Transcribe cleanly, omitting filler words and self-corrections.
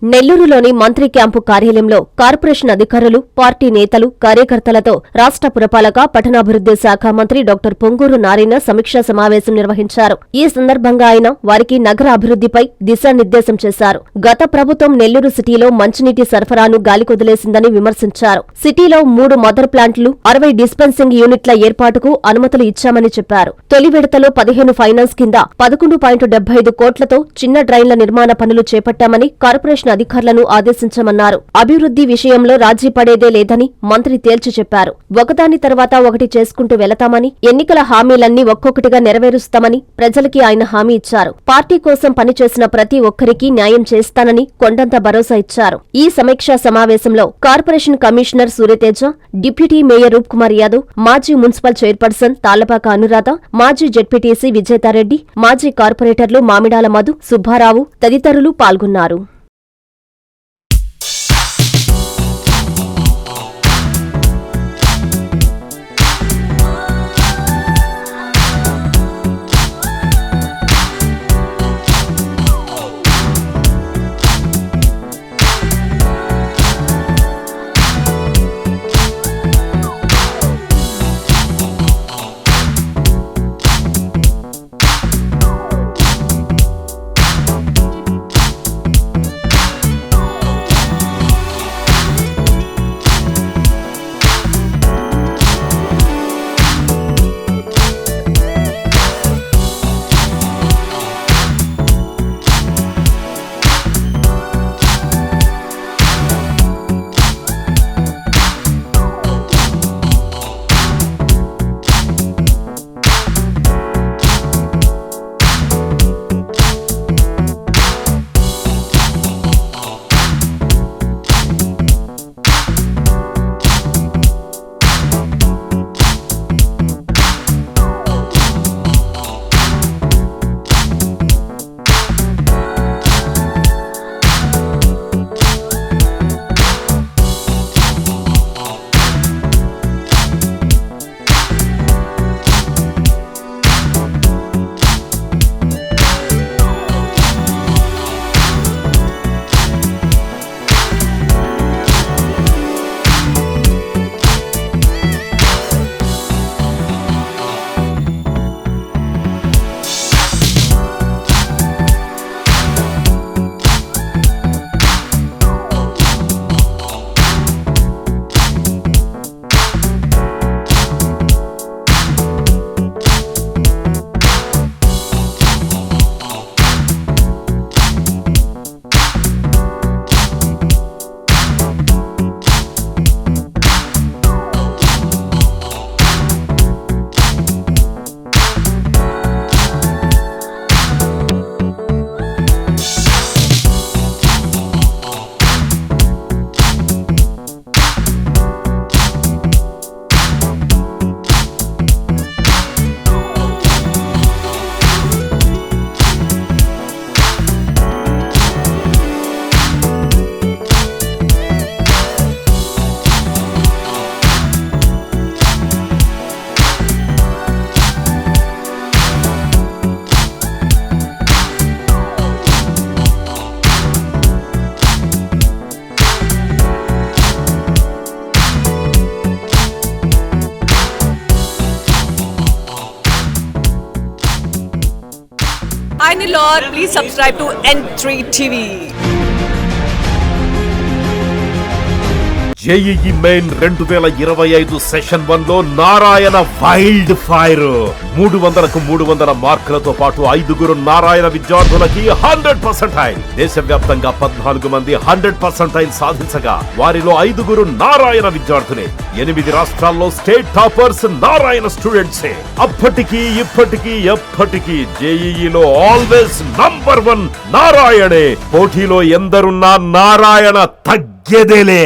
నెల్లూరులోని మంత్రి క్యాంపు కార్యాలయంలో కార్పొరేషన్ అధికారులు, పార్టీ నేతలు, కార్యకర్తలతో రాష్ట్ర పురపాలక, పట్టణాభివృద్ధి శాఖ మంత్రి డాక్టర్ పొంగూరు నారాయణ సమీక్షా సమావేశం నిర్వహించారు. ఈ సందర్భంగా ఆయన వారికి నగర అభివృద్ధిపై దిశానిర్దేశం చేశారు. గత ప్రభుత్వం నెల్లూరు సిటీలో మంచినీటి సరఫరాను గాలికొదిలేసిందని విమర్శించారు. సిటీలో 3 మదర్ ప్లాంట్లు, 60 డిస్పెన్సింగ్ యూనిట్ల ఏర్పాటుకు అనుమతులు ఇచ్చామని చెప్పారు. తొలి విడతలో 15 ఫైనాన్స్ కింద 11.75 కోట్లతో చిన్న డ్రైన్ల నిర్మాణ పనులు చేపట్టామని కార్పొరేషన్ అధికారులను ఆదేశించామన్నారు. అభివృద్ధి విషయంలో రాజీ పడేదే లేదని మంత్రి తేల్చి చెప్పారు. ఒకదాని తర్వాత ఒకటి చేసుకుంటూ వెళతామని, ఎన్నికల హామీలన్నీ ఒక్కొక్కటిగా నెరవేరుస్తామని ప్రజలకి ఆయన హామీ ఇచ్చారు. పార్టీ కోసం పనిచేసిన ప్రతి ఒక్కరికి న్యాయం చేస్తానని కొండంత భరోసా ఇచ్చారు. ఈ సమీక్షా సమావేశంలో corporation commissioner Suryateja, deputy mayor Roop Kumar Yadav, మాజీ మున్సిపల్ చైర్పర్సన్ తాళ్లపాక అనురాధ, మాజీ జెడ్పీటీసీ విజేతారెడ్డి, మాజీ కార్పొరేటర్లు మామిడాల మధు, సుబ్బారావు తదితరులు పాల్గొన్నారు. Hi Nilor, please subscribe to N3 TV. JEE main 2025 session 1లో నారాయణ వైల్డ్ ఫైర్ 300కు 300 మార్కులతో పాటు 5 నారాయణ విద్యార్థులకి 100% దేశవ్యాప్తంగా 14 మంది 100% సాధించగా వారిలో 5 నారాయణ విద్యార్థులే. 8 రాష్ట్రాల్లో స్టేట్ టాపర్స్ నారాయణ స్టూడెంట్సే. అప్పటికి ఇప్పటికీ ఎప్పటికీ జేఈఈలో ఆల్వేస్ నంబర్ 1 నారాయణే. పోటీలో ఎందరున్నా నారాయణ తగ్గేదేలే.